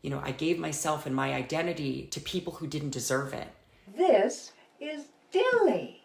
You know, I gave myself and my identity to people who didn't deserve it. This is Dilly.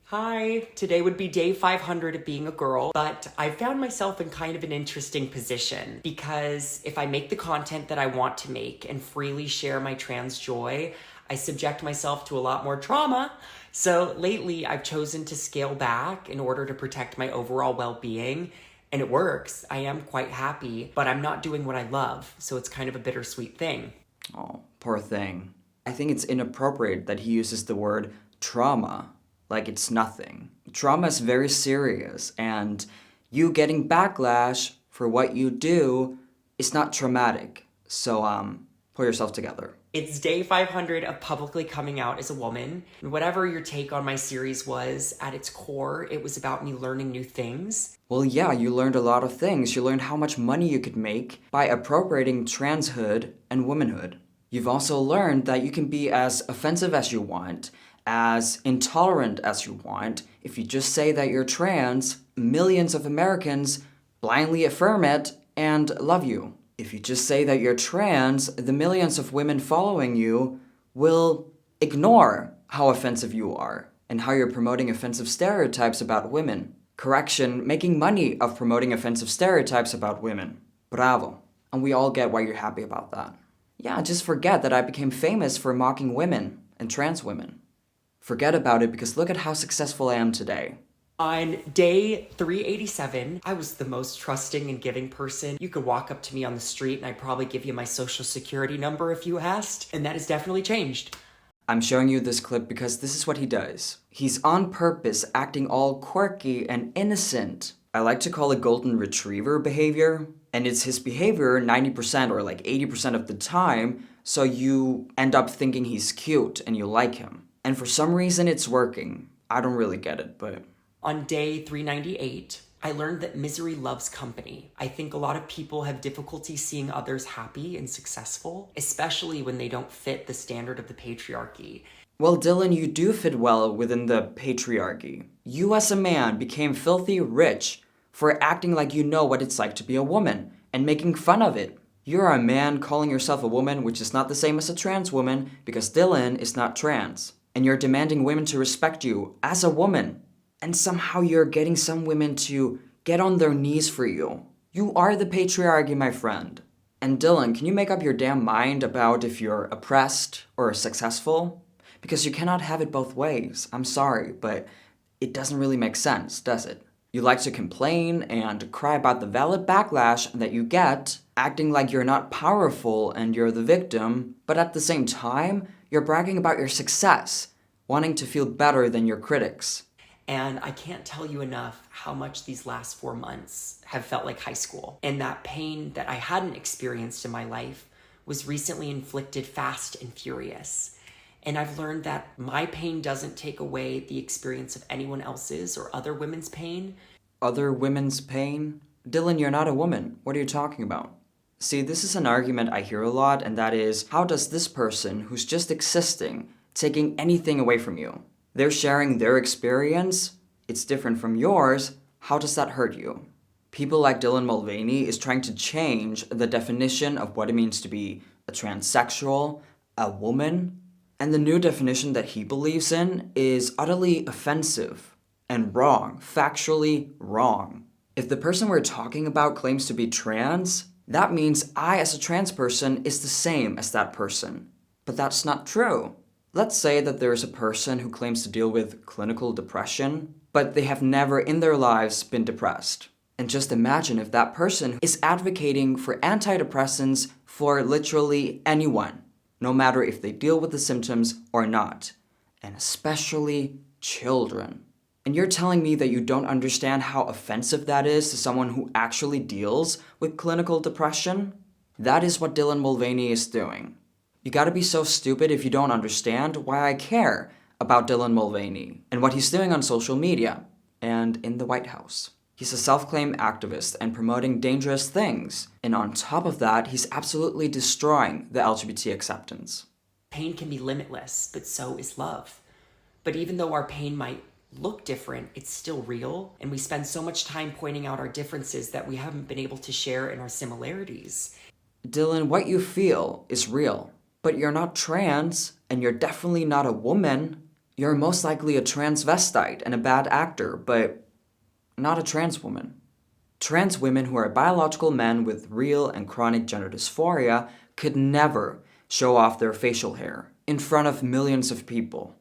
Hi, today would be day 500 of being a girl, but I found myself in kind of an interesting position because if I make the content that I want to make and freely share my trans joy, I subject myself to a lot more trauma. So lately I've chosen to scale back in order to protect my overall well-being, and it works. I am quite happy, but I'm not doing what I love, so it's kind of a bittersweet thing. Oh, poor thing. I think it's inappropriate that he uses the word trauma like it's nothing. Trauma is very serious, and you getting backlash for what you do is not traumatic. So, pull yourself together. It's day 500 of publicly coming out as a woman. Whatever your take on my series was, at its core, it was about me learning new things. Well, yeah, you learned a lot of things. You learned how much money you could make by appropriating transhood and womanhood. You've also learned that you can be as offensive as you want, as intolerant as you want. If you just say that you're trans, millions of Americans blindly affirm it and love you. If you just say that you're trans, the millions of women following you will ignore how offensive you are and how you're promoting offensive stereotypes about women. Correction, making money of promoting offensive stereotypes about women. Bravo. And we all get why you're happy about that. Yeah, just forget that I became famous for mocking women and trans women. Forget about it because look at how successful I am today. On day 387, I was the most trusting and giving person. You could walk up to me on the street and I'd probably give you my social security number if you asked, and that has definitely changed. I'm showing you this clip because this is what he does. He's on purpose acting all quirky and innocent. I like to call it golden retriever behavior, and it's his behavior 90% or like 80% of the time, so you end up thinking he's cute and you like him. And for some reason it's working. I don't really get it, but... On day 398, I learned that misery loves company. I think a lot of people have difficulty seeing others happy and successful, especially when they don't fit the standard of the patriarchy. Well, Dylan, you do fit well within the patriarchy. You as a man became filthy rich for acting like you know what it's like to be a woman and making fun of it. You're a man calling yourself a woman, which is not the same as a trans woman because Dylan is not trans. And you're demanding women to respect you as a woman. And somehow you're getting some women to get on their knees for you. You are the patriarchy, my friend. And Dylan, can you make up your damn mind about if you're oppressed or successful? Because you cannot have it both ways. I'm sorry, but it doesn't really make sense, does it? You like to complain and cry about the valid backlash that you get, acting like you're not powerful and you're the victim, but at the same time, you're bragging about your success, wanting to feel better than your critics. And I can't tell you enough how much these last 4 months have felt like high school. And that pain that I hadn't experienced in my life was recently inflicted fast and furious. And I've learned that my pain doesn't take away the experience of anyone else's or other women's pain. Other women's pain? Dylan, you're not a woman. What are you talking about? See, this is an argument I hear a lot, and that is, how does this person who's just existing taking anything away from you? They're sharing their experience. It's different from yours. How does that hurt you? People like Dylan Mulvaney is trying to change the definition of what it means to be a transsexual, a woman. And the new definition that he believes in is utterly offensive and wrong, factually wrong. If the person we're talking about claims to be trans, that means I as a trans person is the same as that person. But that's not true. Let's say that there is a person who claims to deal with clinical depression, but they have never in their lives been depressed. And just imagine if that person is advocating for antidepressants for literally anyone, no matter if they deal with the symptoms or not, and especially children. And you're telling me that you don't understand how offensive that is to someone who actually deals with clinical depression? That is what Dylan Mulvaney is doing. You gotta be so stupid if you don't understand why I care about Dylan Mulvaney and what he's doing on social media and in the White House. He's a self-claimed activist and promoting dangerous things. And on top of that, he's absolutely destroying the LGBT acceptance. Pain can be limitless, but so is love. But even though our pain might look different, it's still real. And we spend so much time pointing out our differences that we haven't been able to share in our similarities. Dylan, what you feel is real, but you're not trans, and you're definitely not a woman. You're most likely a transvestite and a bad actor, but not a trans woman. Trans women who are biological men with real and chronic gender dysphoria could never show off their facial hair in front of millions of people.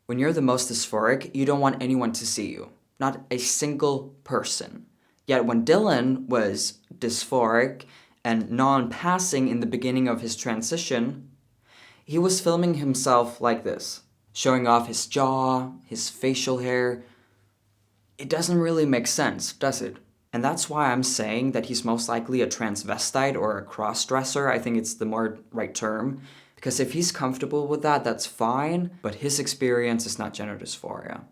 When you're the most dysphoric, you don't want anyone to see you. Not a single person. Yet when Dylan was dysphoric and non-passing in the beginning of his transition, he was filming himself like this, showing off his jaw, his facial hair. It doesn't really make sense, does it? And that's why I'm saying that he's most likely a transvestite or a cross-dresser. I think it's the more right term. Because if he's comfortable with that, that's fine, but his experience is not gender dysphoria.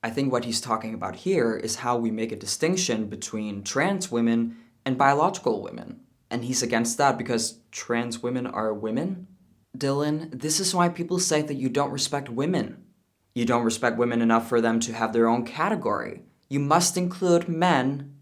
I think what he's talking about here is how we make a distinction between trans women and biological women. And he's against that because trans women are women? Dylan, this is why people say that you don't respect women. You don't respect women enough for them to have their own category. You must include men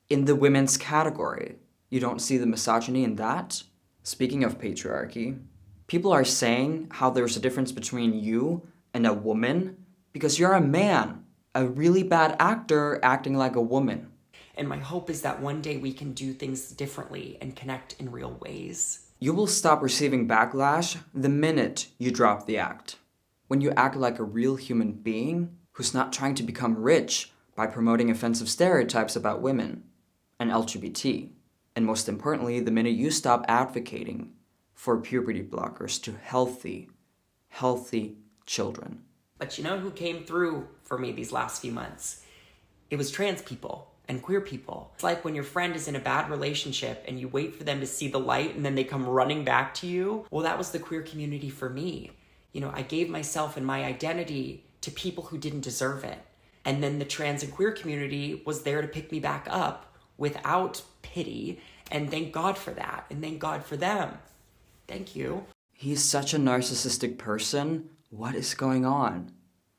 in the women's category. You don't see the misogyny in that? Speaking of patriarchy, people are saying how there's a difference between you and a woman because you're a man, a really bad actor acting like a woman. And my hope is that one day we can do things differently and connect in real ways. You will stop receiving backlash the minute you drop the act. When you act like a real human being who's not trying to become rich by promoting offensive stereotypes about women and LGBT. And most importantly, the minute you stop advocating for puberty blockers to healthy children. But you know who came through for me these last few months? It was trans people and queer people. It's like when your friend is in a bad relationship and you wait for them to see the light and then they come running back to you. Well, that was the queer community for me. You know, I gave myself and my identity to people who didn't deserve it. And then the trans and queer community was there to pick me back up without pity. And thank God for that. And thank God for them. Thank you. He's such a narcissistic person. What is going on?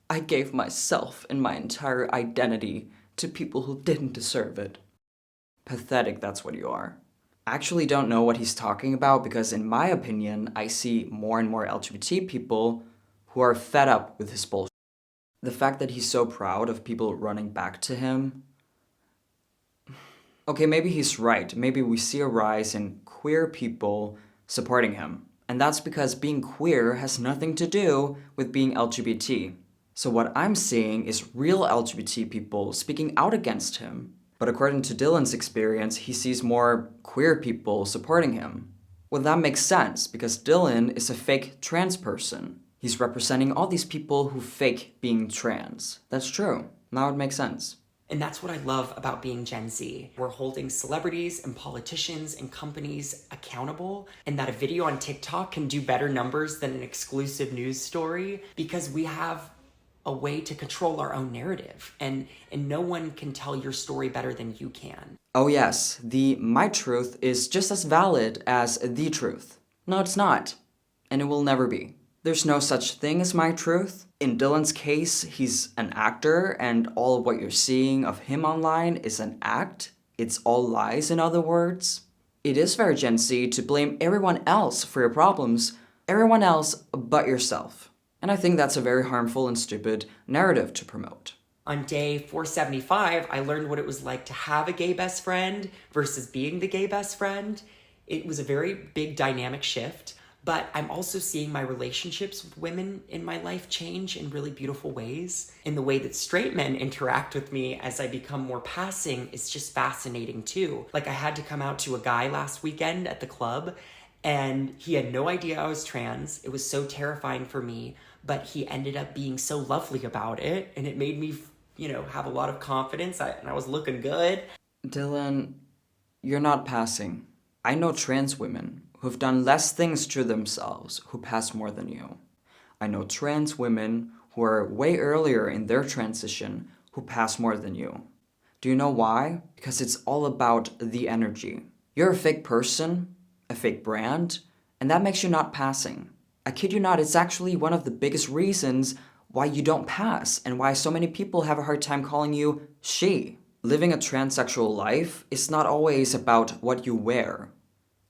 I gave myself and my entire identity to people who didn't deserve it. Pathetic, that's what you are. I actually don't know what he's talking about because in my opinion, I see more and more LGBT people who are fed up with his bullshit. The fact that he's so proud of people running back to him. Okay, maybe he's right. Maybe we see a rise in queer people supporting him. And that's because being queer has nothing to do with being LGBT. So what I'm seeing is real LGBT people speaking out against him. But according to Dylan's experience, he sees more queer people supporting him. Well, that makes sense because Dylan is a fake trans person. He's representing all these people who fake being trans. That's true. Now it makes sense. And that's what I love about being Gen Z. We're holding celebrities and politicians and companies accountable, and that a video on TikTok can do better numbers than an exclusive news story because we have a way to control our own narrative, and no one can tell your story better than you can. Oh yes, the my truth is just as valid as the truth. No, it's not. And it will never be. There's no such thing as my truth. In Dylan's case, he's an actor, and all of what you're seeing of him online is an act. It's all lies, in other words. It is very Gen Z to blame everyone else for your problems, everyone else but yourself. And I think that's a very harmful and stupid narrative to promote. On day 475, I learned what it was like to have a gay best friend versus being the gay best friend. It was a very big dynamic shift. But I'm also seeing my relationships with women in my life change in really beautiful ways. And the way that straight men interact with me as I become more passing is just fascinating too. Like I had to come out to a guy last weekend at the club and he had no idea I was trans. It was so terrifying for me, but he ended up being so lovely about it. And it made me, have a lot of confidence and I was looking good. Dylan, you're not passing. I know trans women who've done less things to themselves who pass more than you. I know trans women who are way earlier in their transition who pass more than you. Do you know why? Because it's all about the energy. You're a fake person, a fake brand, and that makes you not passing. I kid you not, it's actually one of the biggest reasons why you don't pass and why so many people have a hard time calling you she. Living a transsexual life is not always about what you wear,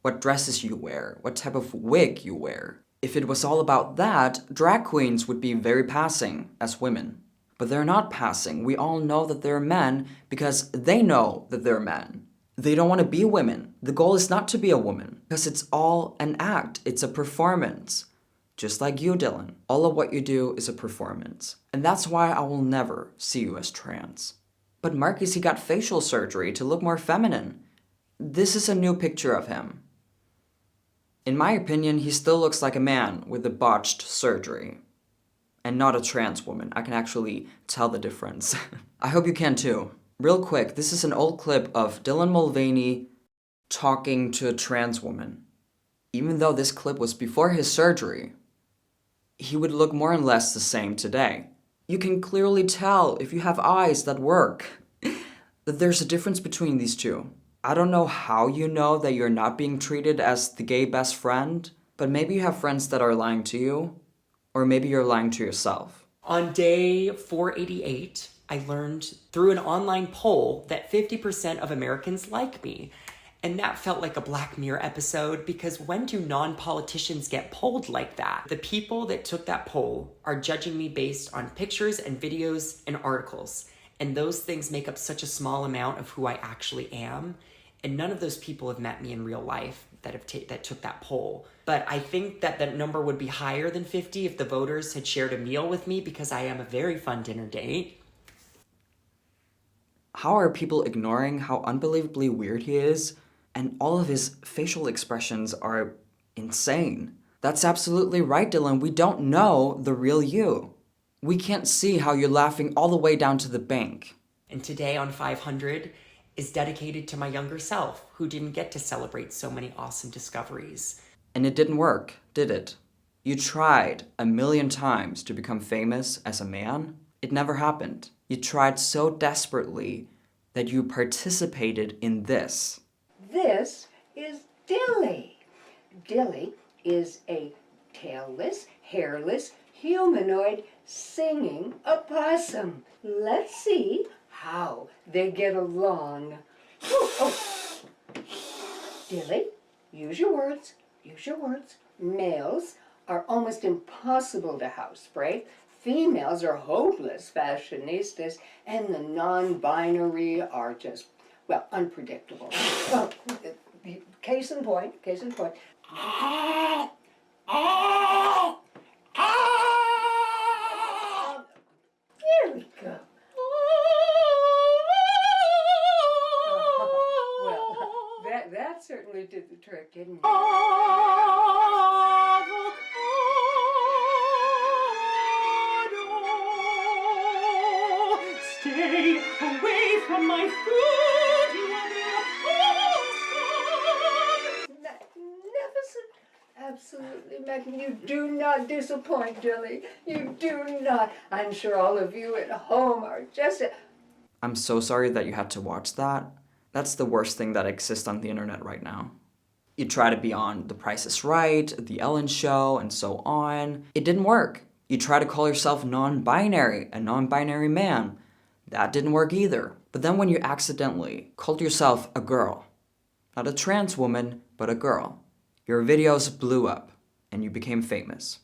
what dresses you wear, what type of wig you wear. If it was all about that, drag queens would be very passing as women. But they're not passing. We all know that they're men because they know that they're men. They don't want to be women. The goal is not to be a woman because it's all an act. It's a performance. Just like you, Dylan. All of what you do is a performance. And that's why I will never see you as trans. But Marcus, he got facial surgery to look more feminine. This is a new picture of him. In my opinion, he still looks like a man with a botched surgery. And not a trans woman. I can actually tell the difference. I hope you can too. Real quick, this is an old clip of Dylan Mulvaney talking to a trans woman. Even though this clip was before his surgery, he would look more or less the same today. You can clearly tell, if you have eyes that work, that there's a difference between these two. I don't know how you know that you're not being treated as the gay best friend, but maybe you have friends that are lying to you, or maybe you're lying to yourself. On day 488, I learned through an online poll that 50% of Americans like me. And that felt like a Black Mirror episode because when do non-politicians get polled like that? The people that took that poll are judging me based on pictures and videos and articles. And those things make up such a small amount of who I actually am. And none of those people have met me in real life that took that poll. But I think that that number would be higher than 50 if the voters had shared a meal with me because I am a very fun dinner date. How are people ignoring how unbelievably weird he is? And all of his facial expressions are insane. That's absolutely right, Dylan. We don't know the real you. We can't see how you're laughing all the way down to the bank. And today on 500 is dedicated to my younger self, who didn't get to celebrate so many awesome discoveries. And it didn't work, did it? You tried 1,000,000 times to become famous as a man. It never happened. You tried so desperately that you participated in this. This is Dilly. Dilly is a tailless, hairless, humanoid singing opossum. Let's see how they get along. Oh. Dilly, use your words, use your words. Males are almost impossible to housebreak. Females are hopeless fashionistas, and the non-binary are just, well, unpredictable. Well, case in point, case in point. There we go. Well, that certainly did the trick, didn't it? Stay away from my food, you are the opossum. Magnificent. Absolutely magnificent. You do not disappoint, Dilly. You do not. I'm sure all of you at home are just... I'm so sorry that you had to watch that. That's the worst thing that exists on the internet right now. You try to be on The Price is Right, The Ellen Show, and so on. It didn't work. You try to call yourself non-binary, a non-binary man. That didn't work either. But then when you accidentally called yourself a girl, not a trans woman, but a girl, your videos blew up and you became famous.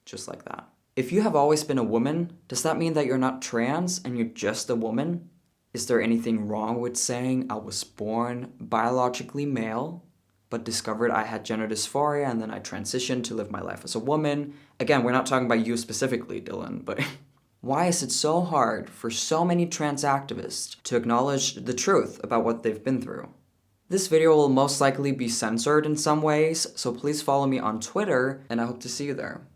Just like that. If you have always been a woman, does that mean that you're not trans and you're just a woman? Is there anything wrong with saying I was born biologically male, but discovered I had gender dysphoria and then I transitioned to live my life as a woman? Again, we're not talking about you specifically, Dylan, but why is it so hard for so many trans activists to acknowledge the truth about what they've been through? This video will most likely be censored in some ways, so please follow me on Twitter, and I hope to see you there.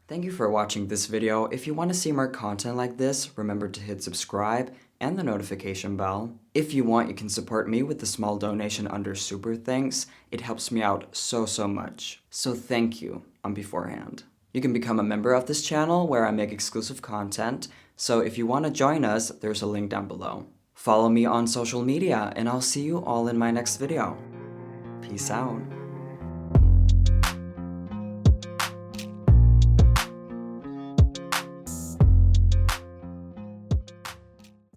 Thank you for watching this video. If you want to see more content like this, remember to hit subscribe and the notification bell. If you want, you can support me with a small donation under Super Thanks. It helps me out so much. So thank you on beforehand. You can become a member of this channel where I make exclusive content, so if you want to join us, there's a link down below. Follow me on social media, and I'll see you all in my next video. Peace out.